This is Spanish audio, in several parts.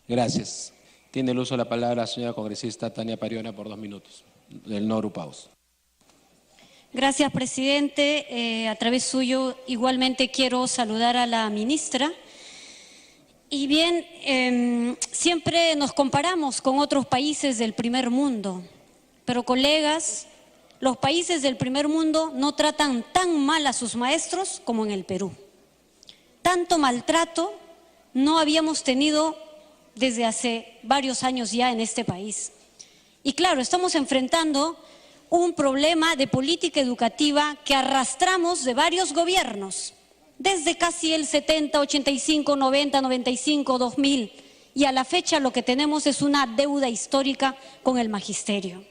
Gracias. Tiene el uso de la palabra la señora congresista Tania Pariona por 2 minutos, del no agrupados. Gracias, presidente. A través suyo, igualmente quiero saludar a la ministra. Y bien, siempre nos comparamos con otros países del primer mundo, pero colegas, los países del primer mundo no tratan tan mal a sus maestros como en el Perú. Tanto maltrato no habíamos tenido desde hace varios años ya en este país. Y claro, estamos enfrentando un problema de política educativa que arrastramos de varios gobiernos, desde casi el 70, 85, 90, 95, 2000, y a la fecha lo que tenemos es una deuda histórica con el magisterio.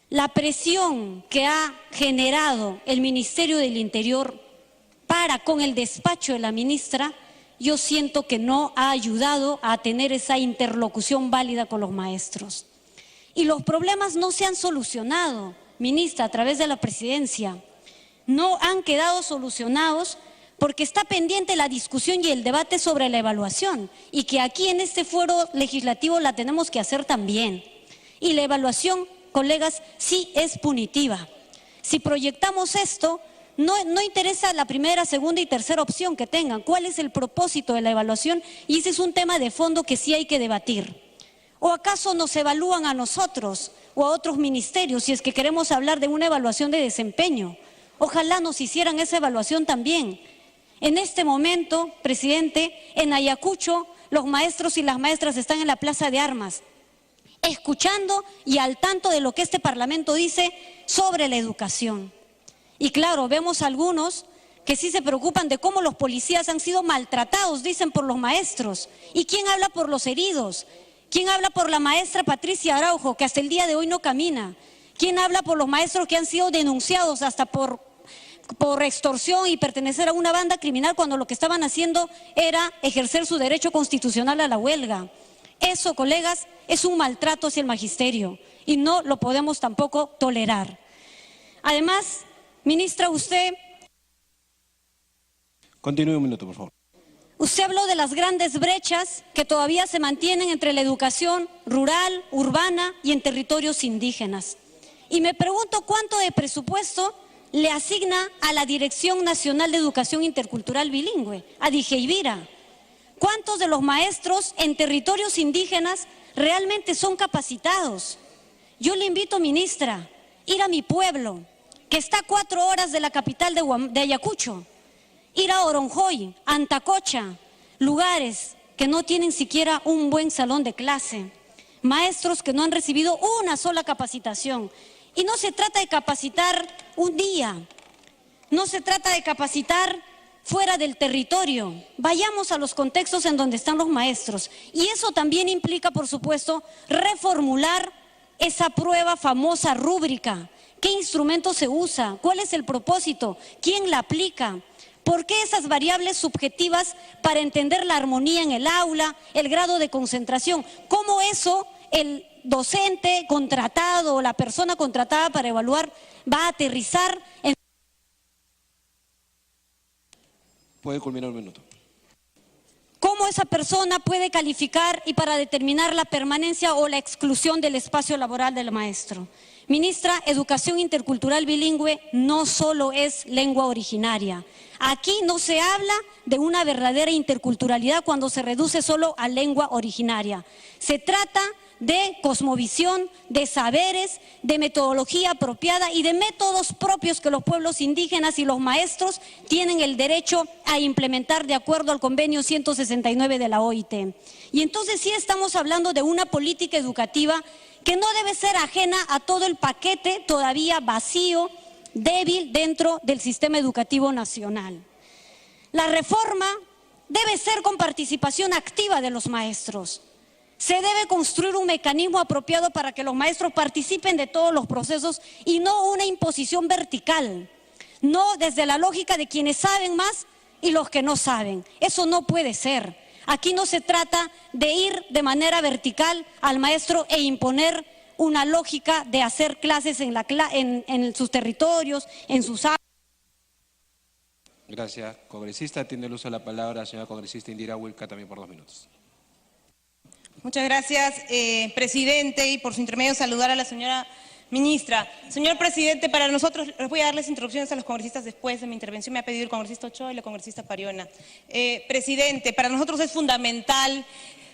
La presión que ha generado el Ministerio del Interior para con el despacho de la ministra, yo siento que no ha ayudado a tener esa interlocución válida con los maestros. Y los problemas no se han solucionado, ministra, a través de la presidencia. No han quedado solucionados porque está pendiente la discusión y el debate sobre la evaluación, y que aquí en este foro legislativo la tenemos que hacer también. Y la evaluación, colegas, sí es punitiva. Si proyectamos esto, no interesa la primera, segunda y tercera opción que tengan. ¿Cuál es el propósito de la evaluación? Y ese es un tema de fondo que sí hay que debatir. ¿O acaso nos evalúan a nosotros o a otros ministerios si es que queremos hablar de una evaluación de desempeño? Ojalá nos hicieran esa evaluación también. En este momento, presidente, en Ayacucho, los maestros y las maestras están en la Plaza de Armas, escuchando y al tanto de lo que este Parlamento dice sobre la educación. Y claro, vemos algunos que sí se preocupan de cómo los policías han sido maltratados, dicen, por los maestros. ¿Y quién habla por los heridos? ¿Quién habla por la maestra Patricia Araujo, que hasta el día de hoy no camina? ¿Quién habla por los maestros que han sido denunciados hasta por extorsión y pertenecer a una banda criminal cuando lo que estaban haciendo era ejercer su derecho constitucional a la huelga? Eso, colegas, es un maltrato hacia el magisterio y no lo podemos tampoco tolerar. Además, ministra, usted... Continúe un minuto, por favor. Usted habló de las grandes brechas que todavía se mantienen entre la educación rural, urbana y en territorios indígenas. Y me pregunto cuánto de presupuesto le asigna a la Dirección Nacional de Educación Intercultural Bilingüe, a DIGEIBIRA. ¿Cuántos de los maestros en territorios indígenas realmente son capacitados? Yo le invito, ministra, a ir a mi pueblo, que está a 4 horas de la capital de Ayacucho, ir a Oronjoy, Antacocha, lugares que no tienen siquiera un buen salón de clase, maestros que no han recibido una sola capacitación. Y no se trata de capacitar un día, no se trata de capacitar fuera del territorio. Vayamos a los contextos en donde están los maestros. Y eso también implica, por supuesto, reformular esa prueba famosa rúbrica. ¿Qué instrumento se usa? ¿Cuál es el propósito? ¿Quién la aplica? ¿Por qué esas variables subjetivas para entender la armonía en el aula, el grado de concentración? ¿Cómo eso el docente contratado o la persona contratada para evaluar va a aterrizar en... Puede culminar un minuto. ¿Cómo esa persona puede calificar y para determinar la permanencia o la exclusión del espacio laboral del maestro? Ministra, educación intercultural bilingüe no solo es lengua originaria. Aquí no se habla de una verdadera interculturalidad cuando se reduce solo a lengua originaria. Se trata de cosmovisión, de saberes, de metodología apropiada y de métodos propios que los pueblos indígenas y los maestros tienen el derecho a implementar de acuerdo al convenio 169 de la OIT. Y entonces sí estamos hablando de una política educativa que no debe ser ajena a todo el paquete todavía vacío, débil dentro del sistema educativo nacional. La reforma debe ser con participación activa de los maestros. Se debe construir un mecanismo apropiado para que los maestros participen de todos los procesos y no una imposición vertical, no desde la lógica de quienes saben más y los que no saben. Eso no puede ser. Aquí no se trata de ir de manera vertical al maestro e imponer una lógica de hacer clases en sus territorios, en sus áreas. Gracias, congresista. Tiene el uso de la palabra la señora congresista Indira Wilca, también por 2 minutos. Muchas gracias, presidente, y por su intermedio saludar a la señora ministra. Señor presidente, para nosotros, les voy a dar las introducciones a los congresistas después de mi intervención, me ha pedido el congresista Ochoa y la congresista Pariona. Presidente, para nosotros es fundamental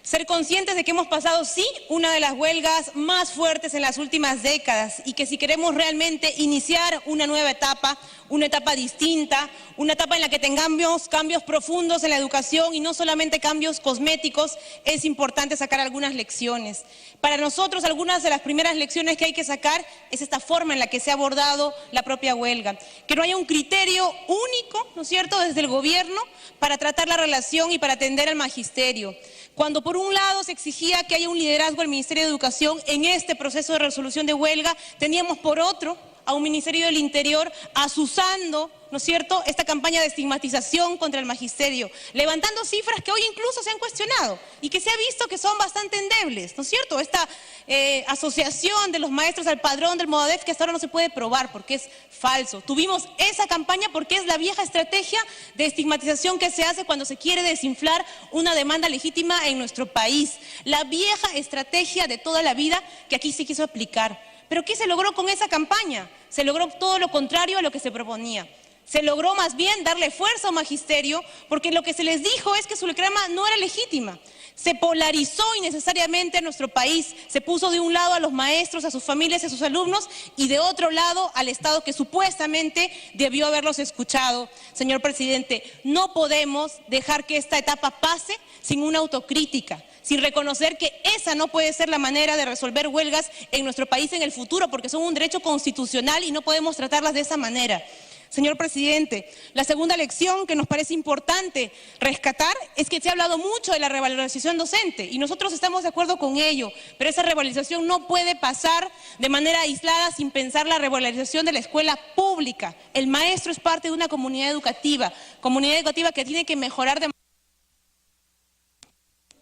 ser conscientes de que hemos pasado, sí, una de las huelgas más fuertes en las últimas décadas y que si queremos realmente iniciar una nueva etapa, una etapa distinta, una etapa en la que tengamos cambios profundos en la educación y no solamente cambios cosméticos, es importante sacar algunas lecciones. Para nosotros, algunas de las primeras lecciones que hay que sacar es esta forma en la que se ha abordado la propia huelga. Que no haya un criterio único, ¿no es cierto?, desde el gobierno para tratar la relación y para atender al magisterio. Cuando por un lado se exigía que haya un liderazgo del Ministerio de Educación en este proceso de resolución de huelga, teníamos por otro a un Ministerio del Interior azuzando, ¿no es cierto?, esta campaña de estigmatización contra el magisterio, levantando cifras que hoy incluso se han cuestionado y que se ha visto que son bastante endebles, ¿no es cierto? Esta asociación de los maestros al padrón del Movadef que hasta ahora no se puede probar porque es falso. Tuvimos esa campaña porque es la vieja estrategia de estigmatización que se hace cuando se quiere desinflar una demanda legítima en nuestro país. La vieja estrategia de toda la vida que aquí se quiso aplicar. ¿Pero qué se logró con esa campaña? Se logró todo lo contrario a lo que se proponía. Se logró más bien darle fuerza al magisterio porque lo que se les dijo es que su reclama no era legítima. Se polarizó innecesariamente a nuestro país, se puso de un lado a los maestros, a sus familias y a sus alumnos y de otro lado al Estado que supuestamente debió haberlos escuchado. Señor presidente, no podemos dejar que esta etapa pase sin una autocrítica, sin reconocer que esa no puede ser la manera de resolver huelgas en nuestro país en el futuro porque son un derecho constitucional y no podemos tratarlas de esa manera. Señor presidente, la segunda lección que nos parece importante rescatar es que se ha hablado mucho de la revalorización docente y nosotros estamos de acuerdo con ello, pero esa revalorización no puede pasar de manera aislada sin pensar la revalorización de la escuela pública. El maestro es parte de una comunidad educativa que tiene que mejorar de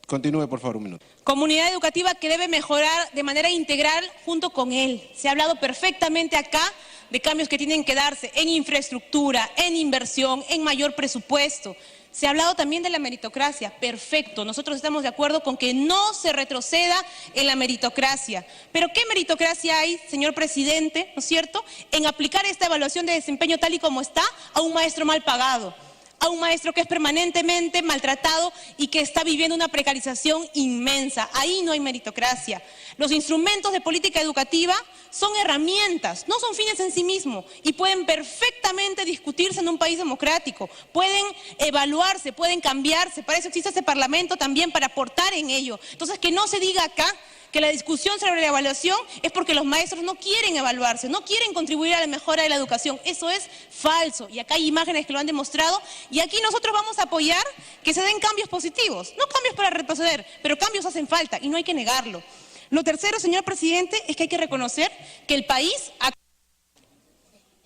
Continúe, por favor, un minuto. Comunidad educativa que debe mejorar de manera integral junto con él. Se ha hablado perfectamente acá de cambios que tienen que darse en infraestructura, en inversión, en mayor presupuesto. Se ha hablado también de la meritocracia. Perfecto, nosotros estamos de acuerdo con que no se retroceda en la meritocracia. Pero ¿qué meritocracia hay, señor presidente, no es cierto?, en aplicar esta evaluación de desempeño tal y como está a un maestro mal pagado, a un maestro que es permanentemente maltratado y que está viviendo una precarización inmensa? Ahí no hay meritocracia. Los instrumentos de política educativa son herramientas, no son fines en sí mismos y pueden perfectamente discutirse en un país democrático, pueden evaluarse, pueden cambiarse. Para eso existe este Parlamento también, para aportar en ello. Entonces, que no se diga acá que la discusión sobre la evaluación es porque los maestros no quieren evaluarse, no quieren contribuir a la mejora de la educación. Eso es falso y acá hay imágenes que lo han demostrado y aquí nosotros vamos a apoyar que se den cambios positivos, no cambios para retroceder, pero cambios hacen falta y no hay que negarlo. Lo tercero, señor presidente, es que hay que reconocer que el país ha...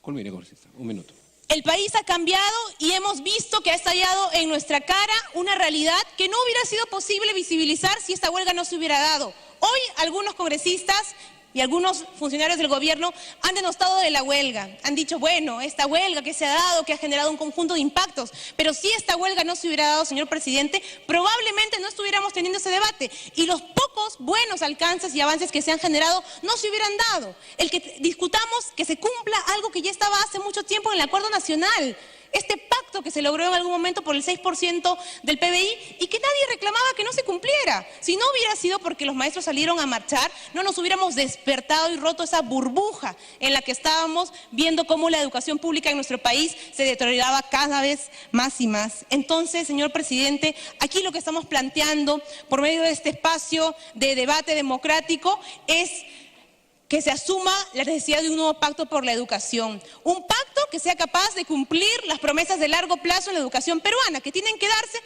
Culmine, congresista. Un minuto. El país ha cambiado y hemos visto que ha estallado en nuestra cara una realidad que no hubiera sido posible visibilizar si esta huelga no se hubiera dado. Hoy algunos congresistas y algunos funcionarios del gobierno han denostado de la huelga. Han dicho, bueno, esta huelga que se ha dado, que ha generado un conjunto de impactos, pero si esta huelga no se hubiera dado, señor presidente, probablemente no estuviéramos teniendo ese debate y los pocos buenos alcances y avances que se han generado no se hubieran dado. El que discutamos que se cumpla algo que ya estaba hace mucho tiempo en el Acuerdo Nacional, este pacto que se logró en algún momento por el 6% del PBI y que nadie reclamaba que no se cumpliera. Si no hubiera sido porque los maestros salieron a marchar, no nos hubiéramos despertado y roto esa burbuja en la que estábamos viendo cómo la educación pública en nuestro país se deterioraba cada vez más y más. Entonces, señor presidente, aquí lo que estamos planteando por medio de este espacio de debate democrático es que se asuma la necesidad de un nuevo pacto por la educación. Un pacto que sea capaz de cumplir las promesas de largo plazo en la educación peruana, que tienen que darse...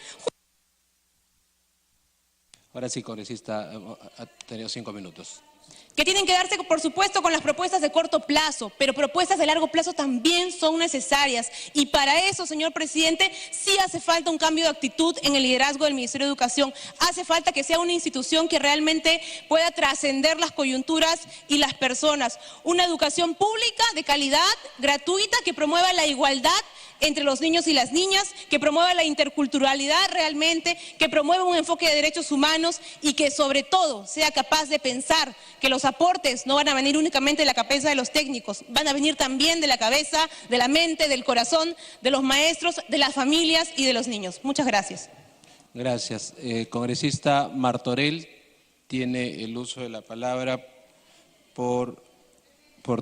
Ahora sí, congresista, ha tenido 5 minutos. que tienen que darse, por supuesto, con las propuestas de corto plazo, pero propuestas de largo plazo también son necesarias. Y para eso, señor presidente, sí hace falta un cambio de actitud en el liderazgo del Ministerio de Educación. Hace falta que sea una institución que realmente pueda trascender las coyunturas y las personas. Una educación pública, de calidad, gratuita, que promueva la igualdad entre los niños y las niñas, que promueva la interculturalidad realmente, que promueva un enfoque de derechos humanos y que sobre todo sea capaz de pensar que los aportes no van a venir únicamente de la cabeza de los técnicos, van a venir también de la cabeza, de la mente, del corazón, de los maestros, de las familias y de los niños. Muchas gracias. Gracias. Congresista Martorell tiene el uso de la palabra por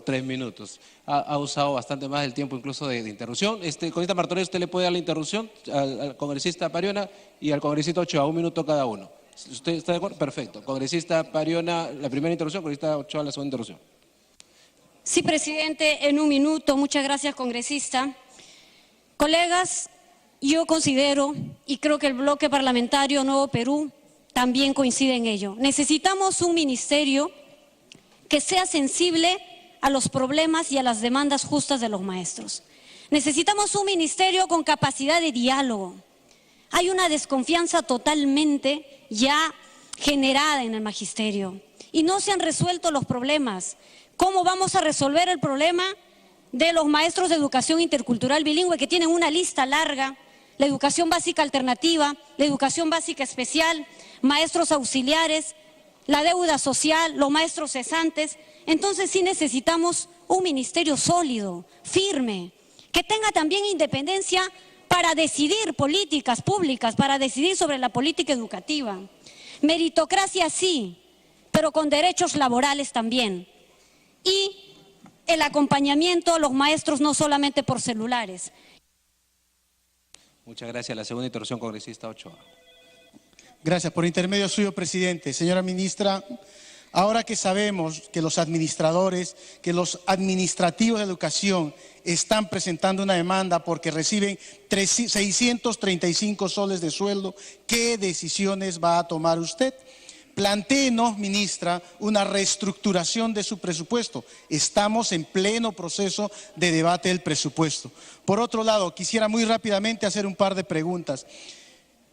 3 minutos. Ha usado bastante más del tiempo incluso de interrupción. Congresista Martorell, usted le puede dar la interrupción al congresista Pariona y al congresista Ochoa, 1 minuto cada uno. ¿Usted está de acuerdo? Perfecto. Congresista Pariona, la primera interrupción, congresista Ochoa, la segunda interrupción. Sí, presidente, en 1 minuto. Muchas gracias, congresista. Colegas, yo considero, y creo que el bloque parlamentario Nuevo Perú también coincide en ello, necesitamos un ministerio que sea sensible a los problemas y a las demandas justas de los maestros. Necesitamos un ministerio con capacidad de diálogo. Hay una desconfianza totalmente ya generada en el magisterio y no se han resuelto los problemas. ¿Cómo vamos a resolver el problema de los maestros de educación intercultural bilingüe que tienen una lista larga? La educación básica alternativa, la educación básica especial, maestros auxiliares, la deuda social, los maestros cesantes. Entonces sí necesitamos un ministerio sólido, firme, que tenga también independencia para decidir políticas públicas, para decidir sobre la política educativa. Meritocracia sí, pero con derechos laborales también. Y el acompañamiento a los maestros no solamente por celulares. Muchas gracias. La segunda interrupción, congresista Ochoa. Gracias. Por intermedio suyo, presidente. Señora ministra, ahora que sabemos que los administradores, que los administrativos de educación están presentando una demanda porque reciben 635 soles de sueldo, ¿qué decisiones va a tomar usted? Plantéenos, ministra, una reestructuración de su presupuesto. Estamos en pleno proceso de debate del presupuesto. Por otro lado, quisiera muy rápidamente hacer un par de preguntas.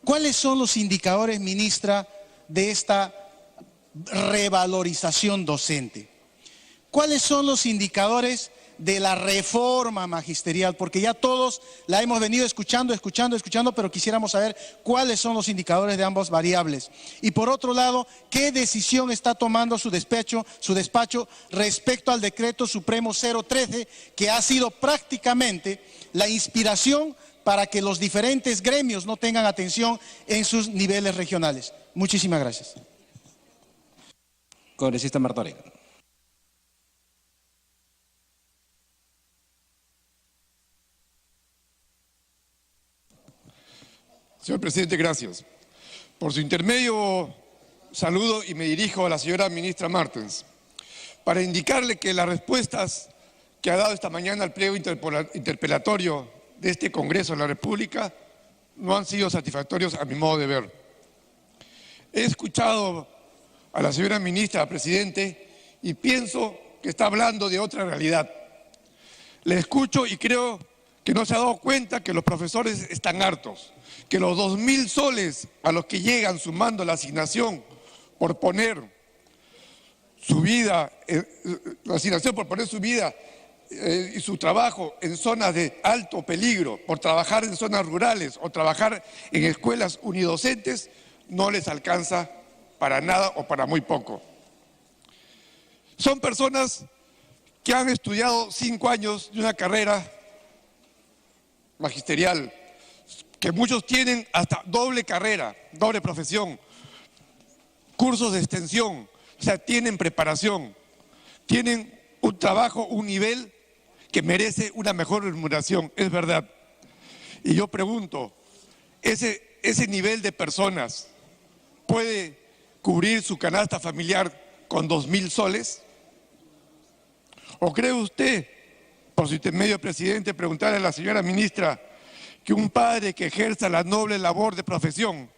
¿Cuáles son los indicadores, ministra, de esta revalorización docente? ¿Cuáles son los indicadores de la reforma magisterial? Porque ya todos la hemos venido escuchando, pero quisiéramos saber cuáles son los indicadores de ambas variables. Y por otro lado, ¿qué decisión está tomando su despacho respecto al decreto supremo 013, que ha sido prácticamente la inspiración para que los diferentes gremios no tengan atención en sus niveles regionales? Muchísimas gracias. Congresista Martorell. Señor presidente, gracias. Por su intermedio, saludo y me dirijo a la señora ministra Martens para indicarle que las respuestas que ha dado esta mañana al pliego interpelatorio de este Congreso de la República no han sido satisfactorios a mi modo de ver. He escuchado a la señora ministra, presidente, y pienso que está hablando de otra realidad. Le escucho y creo que no se ha dado cuenta que los profesores están hartos, que los 2.000 soles a los que llegan sumando la asignación por poner su vida, y su trabajo en zonas de alto peligro, por trabajar en zonas rurales o trabajar en escuelas unidocentes, no les alcanza para nada o para muy poco. Son personas que han estudiado 5 años de una carrera magisterial, que muchos tienen hasta doble carrera, doble profesión, cursos de extensión, o sea, tienen preparación, tienen un trabajo, un nivel que merece una mejor remuneración, es verdad. Y yo pregunto, ¿ese nivel de personas puede cubrir su canasta familiar con 2.000 soles? ¿O cree usted, por su intermedio, presidente, preguntarle a la señora ministra, que un padre que ejerza la noble labor de profesión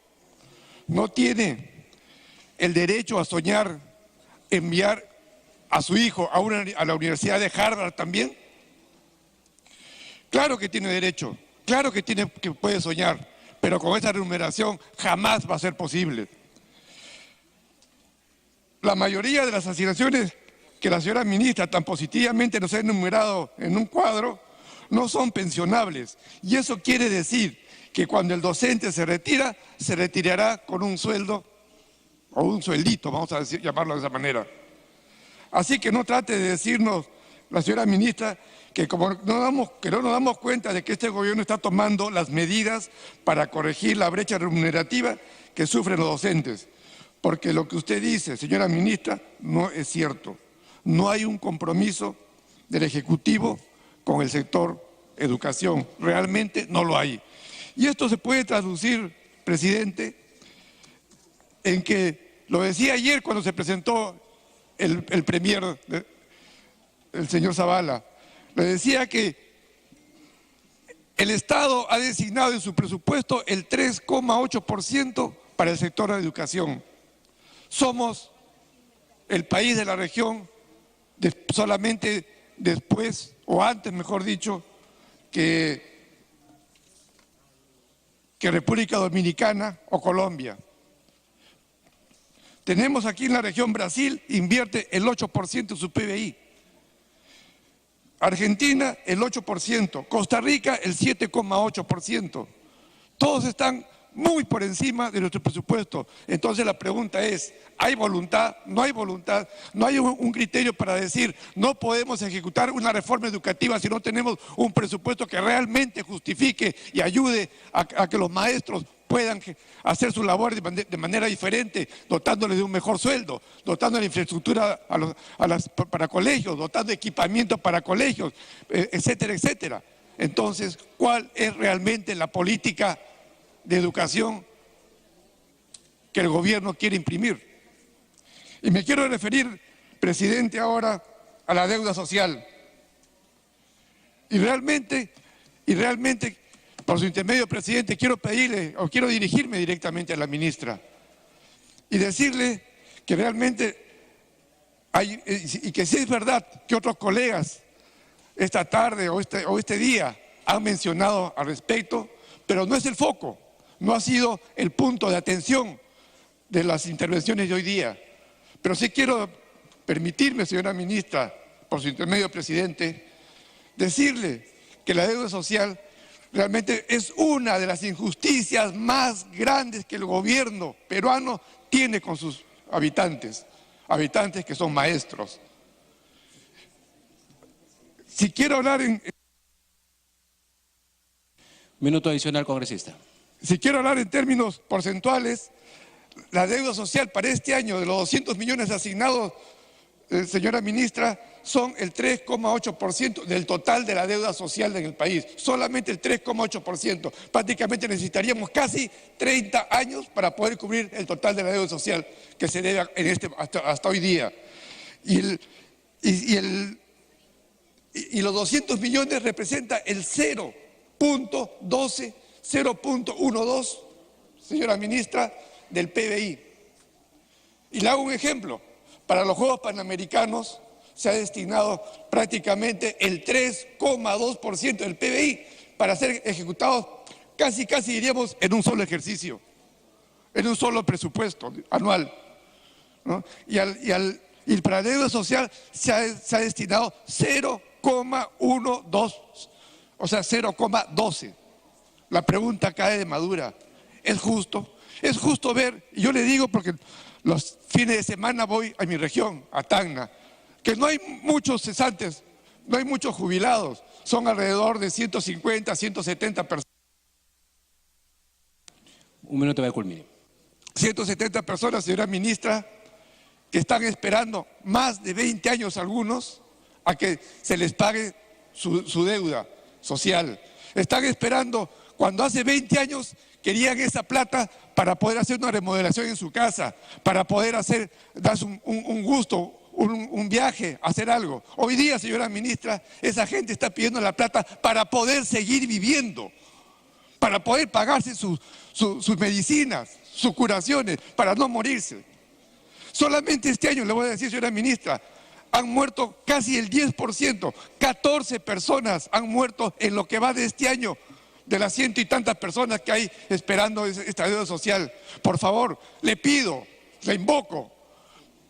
no tiene el derecho a soñar, enviar a su hijo a la Universidad de Harvard también? Claro que tiene derecho, claro que puede soñar, pero con esa remuneración jamás va a ser posible. La mayoría de las asignaciones que la señora ministra tan positivamente nos ha enumerado en un cuadro no son pensionables. Y eso quiere decir que cuando el docente se retira, se retirará con un sueldo o un sueldito, vamos a llamarlo de esa manera. Así que no trate de decirnos, la señora ministra, que no nos damos cuenta de que este gobierno está tomando las medidas para corregir la brecha remunerativa que sufren los docentes. Porque lo que usted dice, señora ministra, no es cierto. No hay un compromiso del Ejecutivo con el sector educación. Realmente no lo hay. Y esto se puede traducir, presidente, en que, lo decía ayer cuando se presentó el premier, el señor Zavala, le decía que el Estado ha designado en su presupuesto el 3,8% para el sector de educación. Somos el país de la región solamente después, o antes mejor dicho, que República Dominicana o Colombia. Tenemos aquí en la región Brasil, invierte el 8% de su PBI. Argentina el 8%, Costa Rica el 7,8%. Todos están muy por encima de nuestro presupuesto. Entonces la pregunta es, ¿hay voluntad? ¿No hay voluntad? ¿No hay un criterio para decir no podemos ejecutar una reforma educativa si no tenemos un presupuesto que realmente justifique y ayude a que los maestros puedan hacer su labor de manera diferente, dotándoles de un mejor sueldo, dotando de infraestructura para colegios, dotando de equipamiento para colegios, etcétera, etcétera? Entonces, ¿cuál es realmente la política de educación que el gobierno quiere imprimir? Y me quiero referir, presidente, ahora a la deuda social. Y realmente, por su intermedio, presidente, quiero pedirle o quiero dirigirme directamente a la ministra y decirle que realmente hay, y que sí es verdad que otros colegas esta tarde o este día han mencionado al respecto, pero no es el foco. No ha sido el punto de atención de las intervenciones de hoy día. Pero sí quiero permitirme, señora ministra, por su intermedio, presidente, decirle que la deuda social realmente es una de las injusticias más grandes que el gobierno peruano tiene con sus habitantes que son maestros. Si quiero hablar Minuto adicional, congresista. Si quiero hablar en términos porcentuales, la deuda social para este año de los 200 millones asignados, señora ministra, son el 3,8% del total de la deuda social en el país. Solamente el 3,8%. Prácticamente necesitaríamos casi 30 años para poder cubrir el total de la deuda social que se debe hasta hoy día. Y los 200 millones representa el 0,12%. 0,12, señora ministra, del PBI. Y le hago un ejemplo. Para los Juegos Panamericanos se ha destinado prácticamente el 3,2% del PBI para ser ejecutados casi diríamos en un solo ejercicio, en un solo presupuesto anual, ¿no? Y para la deuda social se ha destinado 0,12, o sea, 0,12. La pregunta cae de madura. ¿Es justo? Es justo ver, y yo le digo porque los fines de semana voy a mi región, a Tacna, que no hay muchos cesantes, no hay muchos jubilados, son alrededor de 150, 170 personas. Un minuto de culmine. 170 personas, señora ministra, que están esperando más de 20 años algunos a que se les pague su deuda social. Están esperando. Cuando hace 20 años querían esa plata para poder hacer una remodelación en su casa, para poder darse un gusto, un viaje, hacer algo. Hoy día, señora ministra, esa gente está pidiendo la plata para poder seguir viviendo, para poder pagarse sus medicinas, sus curaciones, para no morirse. Solamente este año, le voy a decir, señora ministra, han muerto casi el 10%, 14 personas han muerto en lo que va de este año, de las 100 y tantas personas que hay esperando esta ayuda social. Por favor, le pido, le invoco,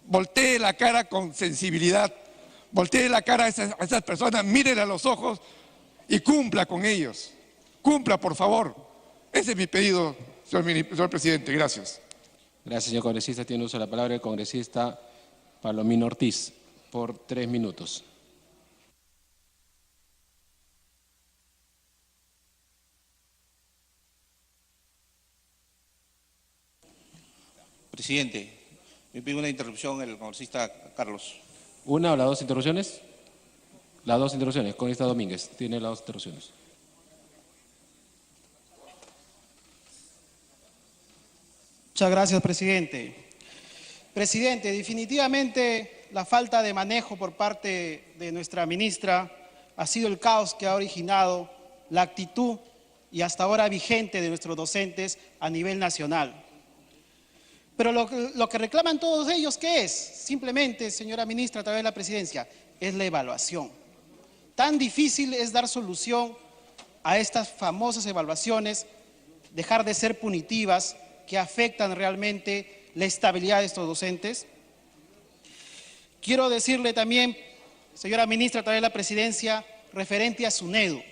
voltee la cara con sensibilidad, voltee la cara a esas personas, mírele a los ojos y cumpla con ellos. Cumpla, por favor. Ese es mi pedido, señor presidente. Gracias. Gracias, señor congresista. Tiene uso de la palabra el congresista Palomino Ortiz, por 3 minutos. Presidente, me pido una interrupción el congresista Carlos. ¿Una o las dos interrupciones? Las dos interrupciones. Congresista Domínguez tiene las dos interrupciones. Muchas gracias, presidente. Presidente, definitivamente la falta de manejo por parte de nuestra ministra ha sido el caos que ha originado la actitud y hasta ahora vigente de nuestros docentes a nivel nacional. Pero lo que reclaman todos ellos, ¿qué es? Simplemente, señora ministra, a través de la presidencia, es la evaluación. Tan difícil es dar solución a estas famosas evaluaciones, dejar de ser punitivas, que afectan realmente la estabilidad de estos docentes. Quiero decirle también, señora ministra, a través de la presidencia, referente a SUNEDU.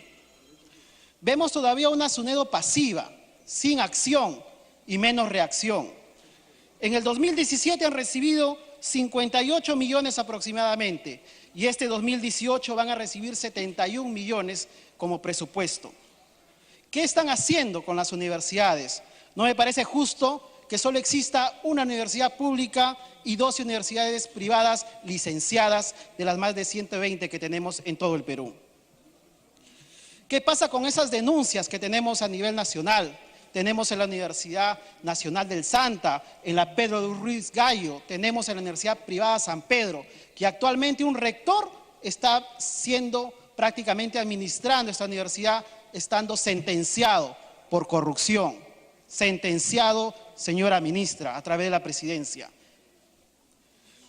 Vemos todavía una SUNEDU pasiva, sin acción y menos reacción. En el 2017 han recibido 58 millones aproximadamente y este 2018 van a recibir 71 millones como presupuesto. ¿Qué están haciendo con las universidades? No me parece justo que solo exista una universidad pública y 12 universidades privadas licenciadas de las más de 120 que tenemos en todo el Perú. ¿Qué pasa con esas denuncias que tenemos a nivel nacional? Tenemos en la Universidad Nacional del Santa, en la Pedro de Ruiz Gallo, tenemos en la Universidad Privada San Pedro, que actualmente un rector está siendo prácticamente administrando esta universidad, estando sentenciado por corrupción. Sentenciado, señora ministra, a través de la presidencia.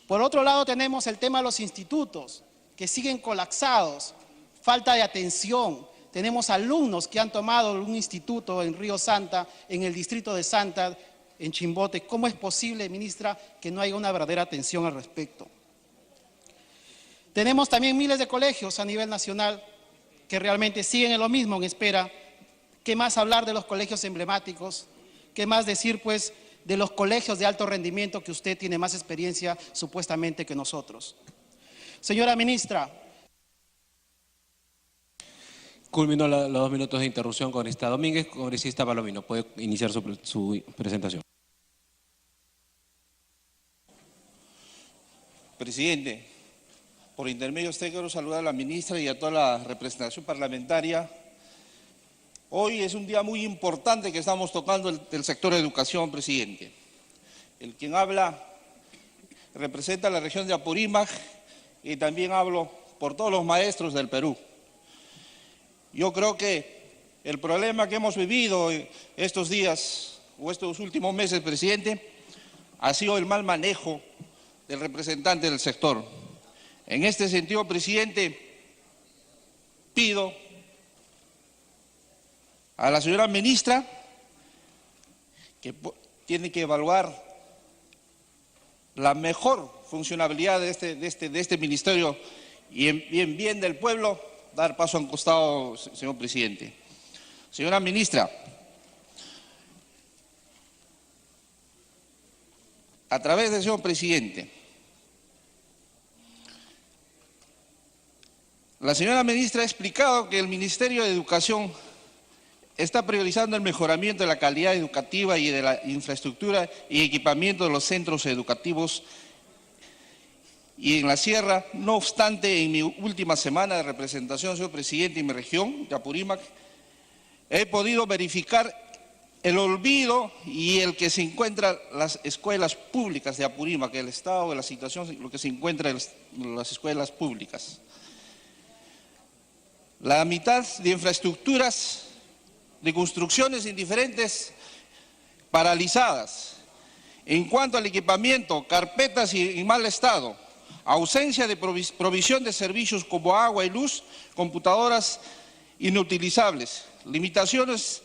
Por otro lado tenemos el tema de los institutos, que siguen colapsados, falta de atención. Tenemos alumnos que han tomado un instituto en Río Santa, en el distrito de Santa, en Chimbote. ¿Cómo es posible, ministra, que no haya una verdadera atención al respecto? Tenemos también miles de colegios a nivel nacional que realmente siguen en lo mismo, en espera. ¿Qué más hablar de los colegios emblemáticos? ¿Qué más decir, pues, de los colegios de alto rendimiento que usted tiene más experiencia, supuestamente, que nosotros? Señora ministra. Culminó los 2 minutos de interrupción, congresista Domínguez. Congresista Palomino, puede iniciar su presentación. Presidente, por intermedio de usted quiero saludar a la ministra y a toda la representación parlamentaria. Hoy es un día muy importante que estamos tocando el sector de educación, presidente. El quien habla representa la región de Apurímac y también hablo por todos los maestros del Perú. Yo creo que el problema que hemos vivido estos días o estos últimos meses, presidente, ha sido el mal manejo del representante del sector. En este sentido, presidente, pido a la señora ministra que tiene que evaluar la mejor funcionabilidad de este ministerio y en bien del pueblo, dar paso a un costado, señor presidente. Señora ministra, a través del señor presidente, la señora ministra ha explicado que el Ministerio de Educación está priorizando el mejoramiento de la calidad educativa y de la infraestructura y equipamiento de los centros educativos y en la sierra. No obstante, en mi última semana de representación, señor presidente, en mi región de Apurímac, he podido verificar el olvido y el que se encuentran las escuelas públicas de Apurímac, el estado de la situación, lo que se encuentra en las escuelas públicas. La mitad de infraestructuras, de construcciones indiferentes, paralizadas. En cuanto al equipamiento, carpetas en mal estado, ausencia de provisión de servicios como agua y luz, computadoras inutilizables, limitaciones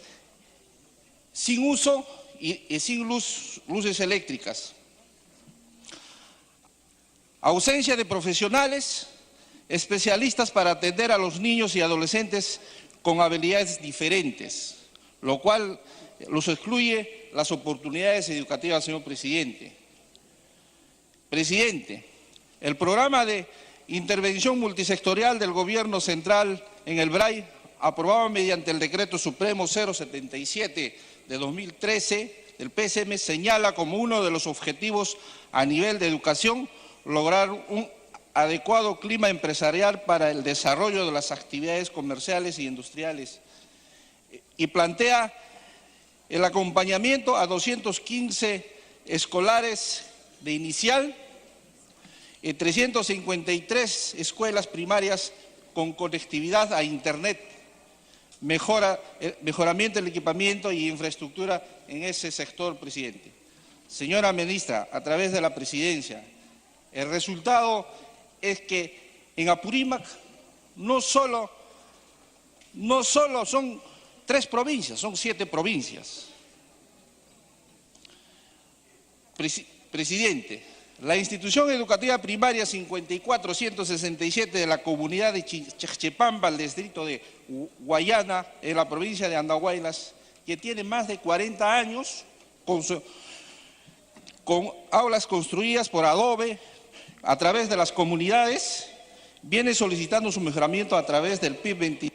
sin uso y sin luces eléctricas, ausencia de profesionales especialistas para atender a los niños y adolescentes con habilidades diferentes, lo cual los excluye las oportunidades educativas, señor presidente. Presidente, el programa de intervención multisectorial del Gobierno Central en el BRAI, aprobado mediante el Decreto Supremo 077 de 2013, el PCM señala como uno de los objetivos a nivel de educación lograr un adecuado clima empresarial para el desarrollo de las actividades comerciales y industriales y plantea el acompañamiento a 215 escolares de inicial y 353 escuelas primarias con conectividad a Internet, mejoramiento del equipamiento y infraestructura en ese sector, presidente. Señora ministra, a través de la presidencia, el resultado es que en Apurímac no solo son 3 provincias, son 7 provincias. Presidente, la institución educativa primaria 54167 de la comunidad de Chachepamba, el distrito de Guayana, en la provincia de Andahuaylas, que tiene más de 40 años con aulas construidas por adobe a través de las comunidades, viene solicitando su mejoramiento a través del PIB 20.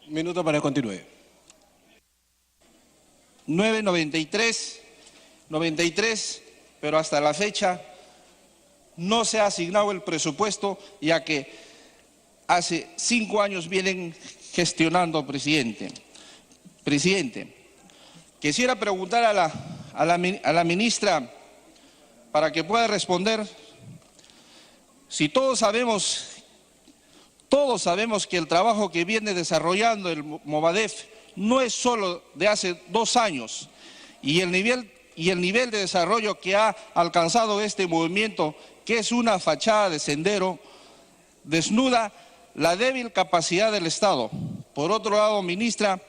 Minuto para que continúe. 993, pero hasta la fecha no se ha asignado el presupuesto, ya que hace 5 años vienen gestionando, presidente. Presidente, quisiera preguntar a la ministra para que pueda responder. Si todos sabemos que el trabajo que viene desarrollando el Movadef no es solo de hace 2 años y el nivel de desarrollo que ha alcanzado este movimiento, que es una fachada de sendero, desnuda la débil capacidad del Estado. Por otro lado, ministra,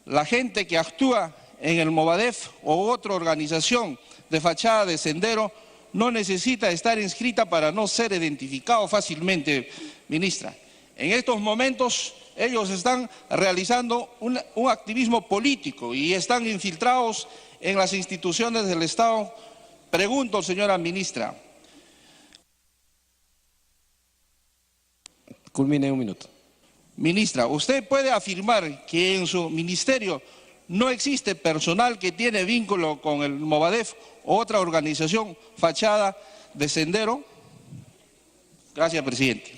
la gente que actúa en el Movadef o otra organización de fachada de sendero no necesita estar inscrita para no ser identificado fácilmente, ministra. En estos momentos ellos están realizando un activismo político y están infiltrados en las instituciones del Estado. Pregunto, señora ministra. Culmine 1 minuto. Ministra, ¿usted puede afirmar que en su ministerio no existe personal que tiene vínculo con el Movadef o otra organización fachada de sendero? Gracias, presidente.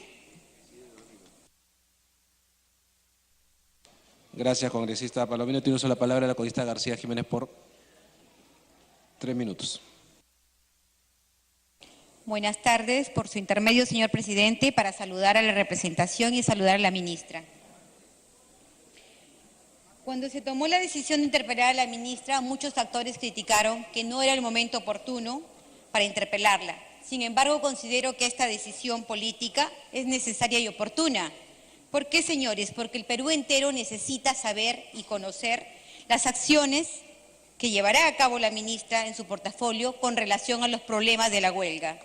Gracias, congresista Palomino. Tiene uso la palabra la congresista García Jiménez por 3 minutos. Buenas tardes. Por su intermedio, señor presidente, para saludar a la representación y saludar a la ministra. Cuando se tomó la decisión de interpelar a la ministra, muchos actores criticaron que no era el momento oportuno para interpelarla. Sin embargo, considero que esta decisión política es necesaria y oportuna. ¿Por qué, señores? Porque el Perú entero necesita saber y conocer las acciones que llevará a cabo la ministra en su portafolio con relación a los problemas de la huelga.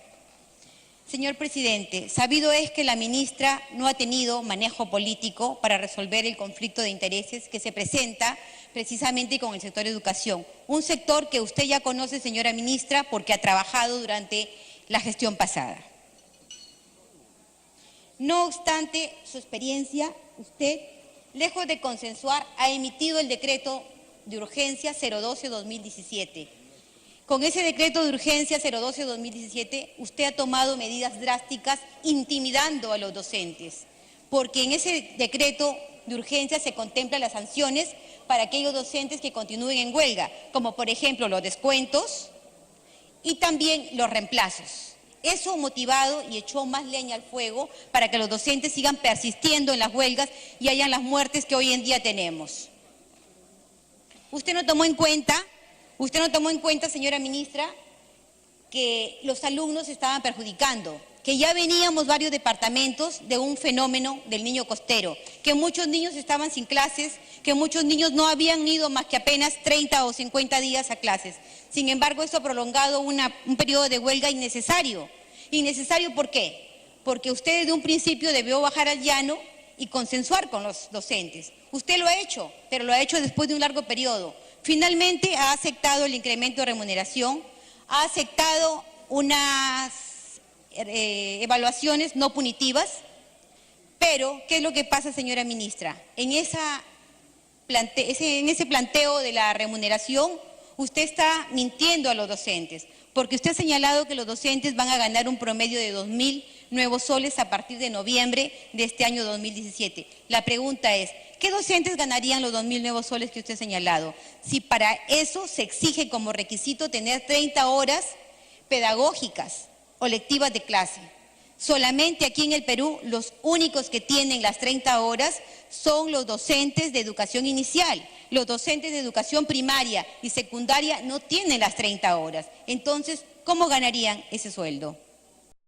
Señor presidente, sabido es que la ministra no ha tenido manejo político para resolver el conflicto de intereses que se presenta precisamente con el sector educación. Un sector que usted ya conoce, señora ministra, porque ha trabajado durante la gestión pasada. No obstante su experiencia, usted, lejos de consensuar, ha emitido el decreto de urgencia 012-2017. Con ese decreto de urgencia 012-2017, usted ha tomado medidas drásticas intimidando a los docentes, porque en ese decreto de urgencia se contemplan las sanciones para aquellos docentes que continúen en huelga, como por ejemplo los descuentos y también los reemplazos. Eso motivado y echó más leña al fuego para que los docentes sigan persistiendo en las huelgas y hayan las muertes que hoy en día tenemos. Usted no tomó en cuenta Usted no tomó en cuenta, señora ministra, que los alumnos estaban perjudicando, que ya veníamos varios departamentos de un fenómeno del niño costero, que muchos niños estaban sin clases, que muchos niños no habían ido más que apenas 30 o 50 días a clases. Sin embargo, esto ha prolongado un periodo de huelga innecesario. ¿Innecesario por qué? Porque usted desde un principio debió bajar al llano y consensuar con los docentes. Usted lo ha hecho, pero lo ha hecho después de un largo periodo. Finalmente ha aceptado el incremento de remuneración, ha aceptado unas evaluaciones no punitivas, pero ¿qué es lo que pasa, señora ministra? En ese planteo de la remuneración, usted está mintiendo a los docentes, porque usted ha señalado que los docentes van a ganar un promedio de 2.000 nuevos soles a partir de noviembre de este año 2017. La pregunta es, ¿qué docentes ganarían los 2.000 nuevos soles que usted ha señalado? Si para eso se exige como requisito tener 30 horas pedagógicas o lectivas de clase. Solamente aquí en el Perú, los únicos que tienen las 30 horas son los docentes de educación inicial. Los docentes de educación primaria y secundaria no tienen las 30 horas. Entonces, ¿cómo ganarían ese sueldo?